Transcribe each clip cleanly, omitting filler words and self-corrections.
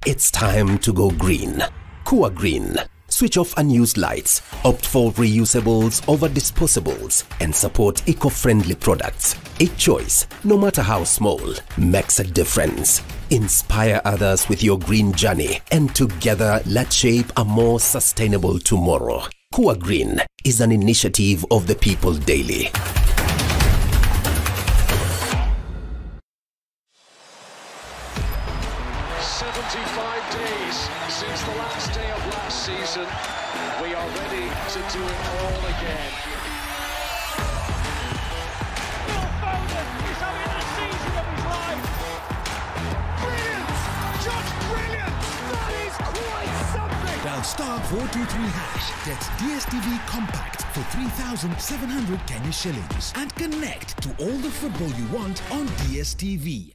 It's time to go green. Kuwa Green. Switch off unused lights, opt for reusables over disposables, and support eco-friendly products. A choice, no matter how small, makes a difference. Inspire others with your green journey, and together let's shape a more sustainable tomorrow. Kuwa Green is an initiative of the People Daily. Since the last day of last season, we are ready to do it all again. Phil Foden is having the season of his life. Brilliant! Just brilliant! That is quite something! Dial *423#, text DSTV Compact for 3,700 Kenya shillings and connect to all the football you want on DSTV.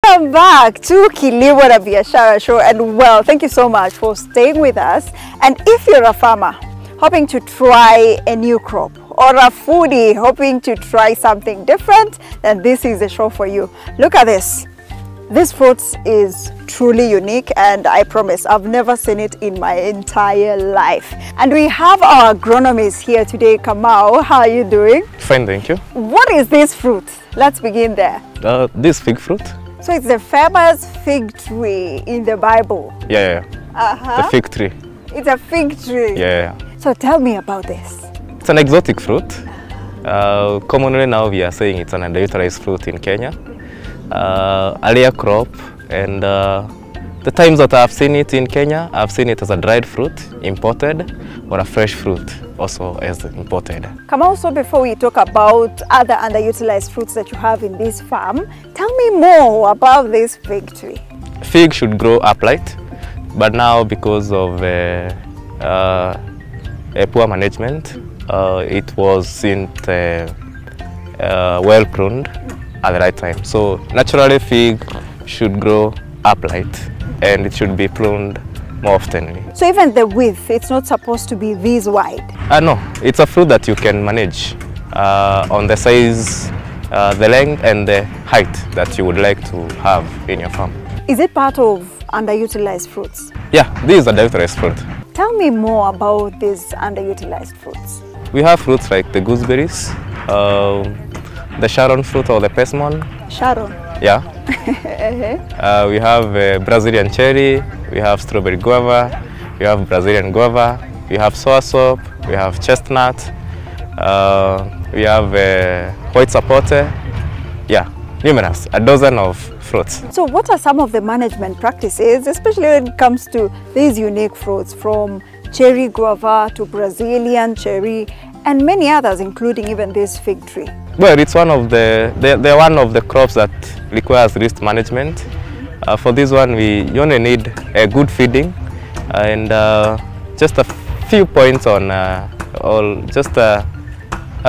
Welcome back to Kilimo na Biashara Show, and well, thank you so much for staying with us. And if you're a farmer hoping to try a new crop, or a foodie hoping to try something different, then this is the show for you. Look at this. This fruit is truly unique, and I promise I've never seen it in my entire life. And we have our agronomist here today. Kamau, how are you doing? Fine, thank you. What is this fruit? Let's begin there. This fig fruit. So it's the famous fig tree in the Bible. Yeah. The fig tree. It's a fig tree. Yeah. So tell me about this. It's an exotic fruit. Commonly now we are saying it's an underutilized fruit in Kenya. A rare crop, and the times that I've seen it in Kenya, I've seen it as a dried fruit, imported, or a fresh fruit, also as imported. Come also, before we talk about other underutilized fruits that you have in this farm, tell me more about this fig tree. Fig should grow upright, but now because of a poor management, it wasn't well pruned at the right time. So naturally fig should grow upright, and it should be pruned more oftenly. So even the width, it's not supposed to be this wide? No, it's a fruit that you can manage on the size, the length and the height that you would like to have in your farm. Is it part of underutilized fruits? Yeah, this is underutilized fruit. Tell me more about these underutilized fruits. We have fruits like the gooseberries, the Sharon fruit or the persimmon. Sharon? Yeah. We have Brazilian cherry, we have strawberry guava, we have Brazilian guava, we have soursop, we have chestnut, we have white sapote. Yeah, numerous, a dozen of fruits. So what are some of the management practices, especially when it comes to these unique fruits, from cherry guava to Brazilian cherry and many others, including even this fig tree? Well, it's one of they're one of the crops that requires risk management. For this one, you only need a good feeding and just a few points on, just a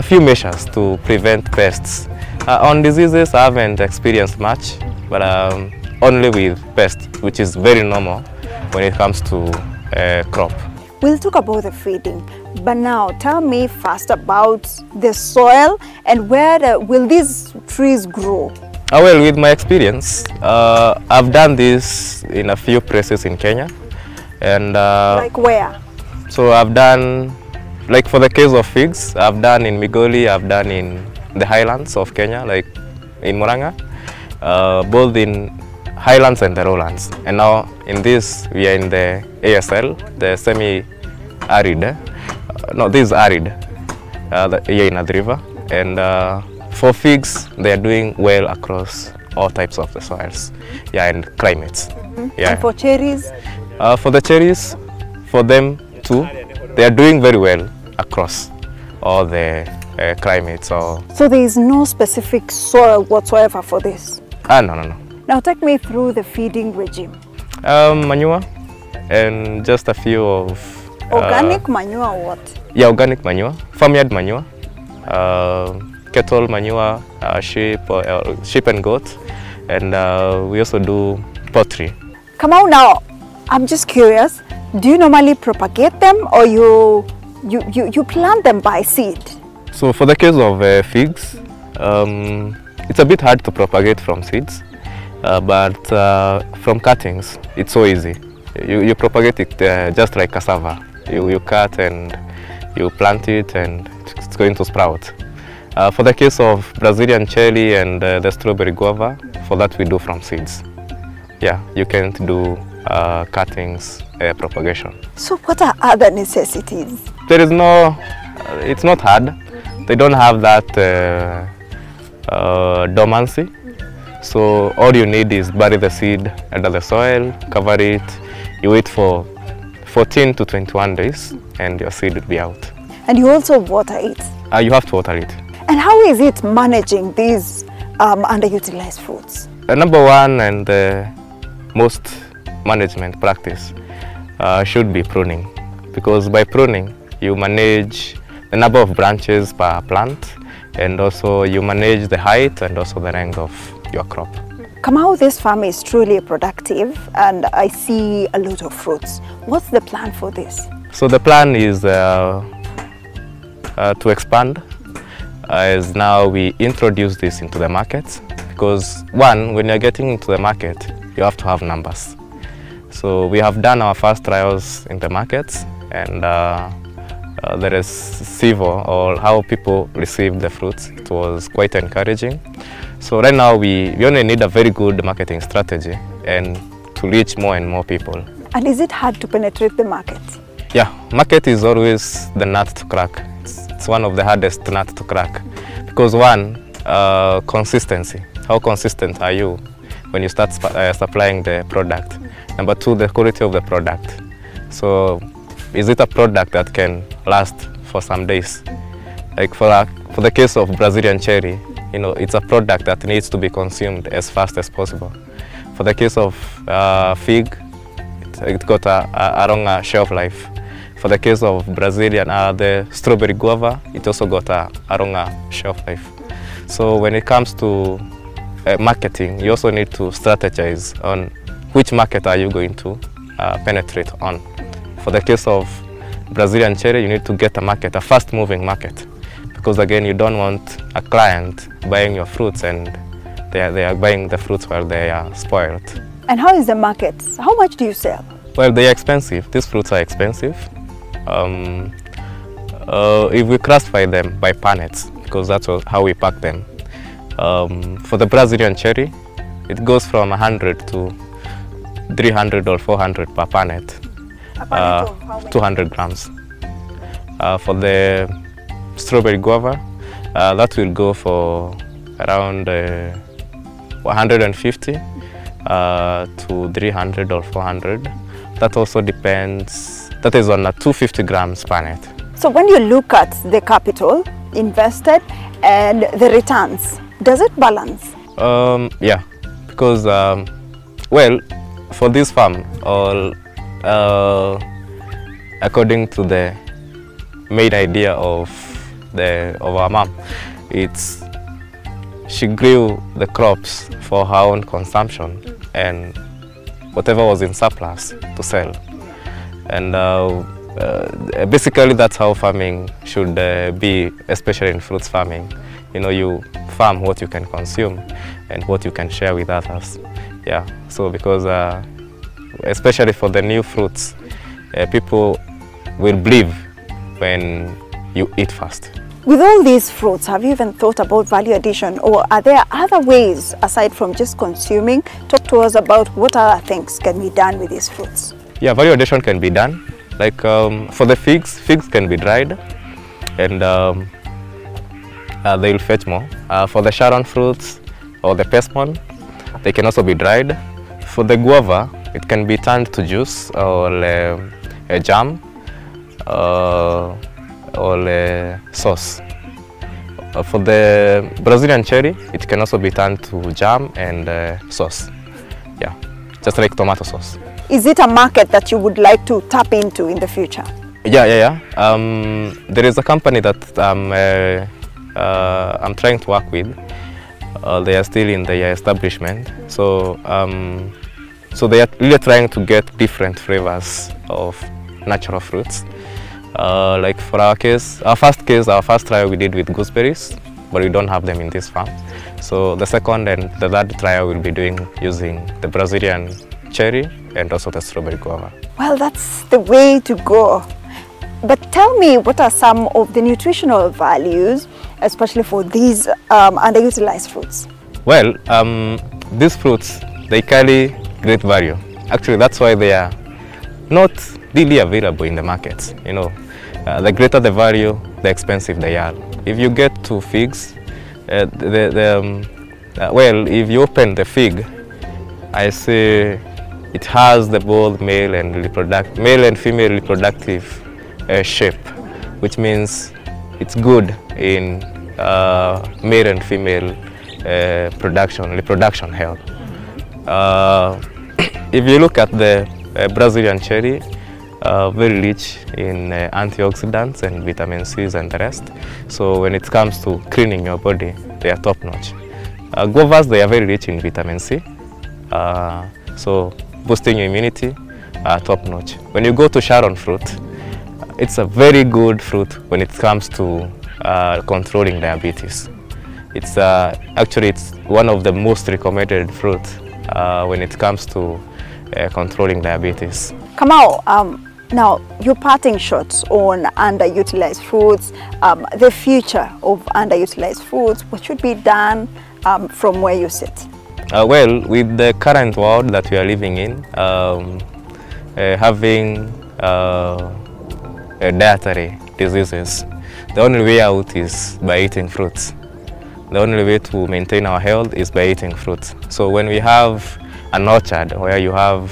few measures to prevent pests. On diseases, I haven't experienced much, but only with pests, which is very normal when it comes to a crop. We'll talk about the feeding, but now tell me first about the soil and where will these trees grow? Well, with my experience, I've done this in a few places in Kenya. And like where? So I've done, like for the case of figs, I've done in Migoli, I've done in the highlands of Kenya, like in Murang'a, both in highlands and the lowlands. And now in this, we are in the ASL, the semi-arid. No, this is arid, here in Athi River. And for figs, they are doing well across all types of the soils, yeah, and climates. Yeah. And for cherries? For the cherries, for them too, they are doing very well across all the climates. So there is no specific soil whatsoever for this? No. Now take me through the feeding regime. Manure and just a few of... Organic manure or what? Yeah, organic manure, farmyard manure, cattle manure, sheep and goat, and we also do poultry. Come on now, I'm just curious, do you normally propagate them or you plant them by seed? So for the case of figs, it's a bit hard to propagate from seeds, but from cuttings, it's so easy. You propagate it just like cassava. You cut and you plant it and it's going to sprout. For the case of Brazilian cherry and the strawberry guava, for that we do from seeds. Yeah, you can't do cuttings propagation. So what are other necessities? There is no, it's not hard. They don't have that dormancy. So all you need is bury the seed under the soil, cover it, you wait for 14 to 21 days and your seed will be out. And you also water it? You have to water it. And how is it managing these underutilized fruits? Number one and most management practice should be pruning, because by pruning you manage the number of branches per plant and also you manage the height and also the length of your crop. Kamau, this farm is truly productive and I see a lot of fruits. What's the plan for this? So the plan is to expand as now we introduce this into the market, because one, when you're getting into the market, you have to have numbers. So we have done our first trials in the markets and there is SIVO, or how people receive the fruits. It was quite encouraging. So right now we only need a very good marketing strategy and to reach more and more people. And is it hard to penetrate the market? Yeah, market is always the nut to crack. It's one of the hardest nuts to crack. Because one, consistency. How consistent are you when you start supplying the product? Number two, the quality of the product. So is it a product that can last for some days? Like for the case of Brazilian cherry, you know, it's a product that needs to be consumed as fast as possible. For the case of fig, it got a longer shelf life. For the case of Brazilian, the strawberry guava, it also got a longer shelf life. So when it comes to marketing, you also need to strategize on which market are you going to penetrate on. For the case of Brazilian cherry, you need to get a market, a fast-moving market. Because again, you don't want a client buying your fruits and they are buying the fruits while they are spoiled. And how is the market? How much do you sell? Well, they are expensive. These fruits are expensive. If we classify them by pallets, because that's how we pack them. For the Brazilian cherry, it goes from 100 to 300 or 400 per pallet. A pallet of how many? 200 grams. For the strawberry guava, that will go for around 150 to 300 or 400. That also depends. That is on a 250 grams pallet. So when you look at the capital invested and the returns, does it balance? Yeah, because well, for this farm, according to the main idea of our mom, she grew the crops for her own consumption and whatever was in surplus to sell. And basically that's how farming should be, especially in fruits farming. You know, you farm what you can consume and what you can share with others. Yeah, so because especially for the new fruits, people will believe when you eat first. With all these fruits, have you even thought about value addition, or are there other ways aside from just consuming? Talk to us about what other things can be done with these fruits. Yeah, value addition can be done. Like for the figs can be dried and they will fetch more. For the Sharon fruits or the pesmon, they can also be dried. For the guava, it can be turned to juice or a jam or sauce. For the Brazilian cherry, it can also be turned to jam and sauce. Yeah, just like tomato sauce. Is it a market that you would like to tap into in the future? Yeah. There is a company that I'm trying to work with. They are still in the establishment, so they are really trying to get different flavors of natural fruits. Like for our first trial we did with gooseberries, but we don't have them in this farm. So the second and the third trial we'll be doing using the Brazilian cherry and also the strawberry guava. Well, that's the way to go. But tell me, what are some of the nutritional values, especially for these underutilized fruits? Well, these fruits, they carry great value. Actually, that's why they are not really available in the market. You know, the greater the value, the expensive they are. If you get two figs, well, if you open the fig, I say it has the both male and female reproductive shape, which means it's good in male and female reproduction health. If you look at the Brazilian cherry, very rich in antioxidants and vitamin C's and the rest. So when it comes to cleaning your body, they are top notch. Guavas, they are very rich in vitamin C. So boosting your immunity, top notch. When you go to Sharon fruit, it's a very good fruit when it comes to controlling diabetes. It's actually it's one of the most recommended fruit when it comes to controlling diabetes. Kamau, now your parting shots on underutilized foods, the future of underutilized foods, what should be done from where you sit? Well, with the current world that we are living in, having dietary diseases, the only way out is by eating fruits. The only way to maintain our health is by eating fruits. So when we have an orchard where you have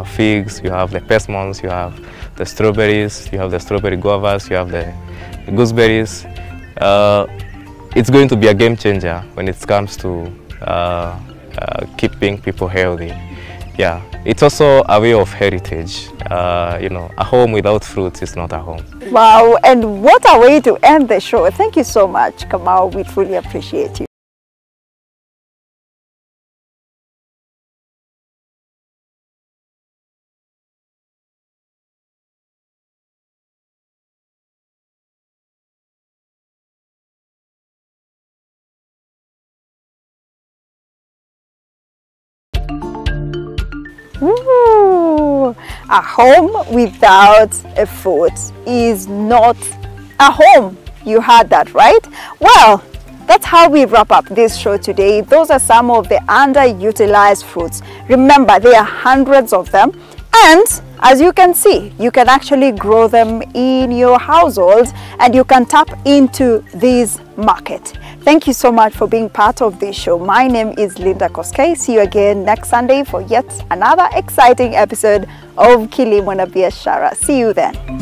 figs, you have the persimmons, you have the strawberries, you have the strawberry guavas, you have the gooseberries, it's going to be a game changer when it comes to keeping people healthy. Yeah, it's also a way of heritage. You know, a home without fruits is not a home. Wow, and what a way to end the show. Thank you so much, Kamau. We truly appreciate you. Ooh, a home without a food is not a home. You heard that, right? Well, that's how we wrap up this show today. Those are some of the underutilized fruits. Remember, there are hundreds of them. And as you can see, you can actually grow them in your household and you can tap into this market. Thank you so much for being part of this show. My name is Linda Koskei. See you again next Sunday for yet another exciting episode of Kilimo na Biashara. See you then.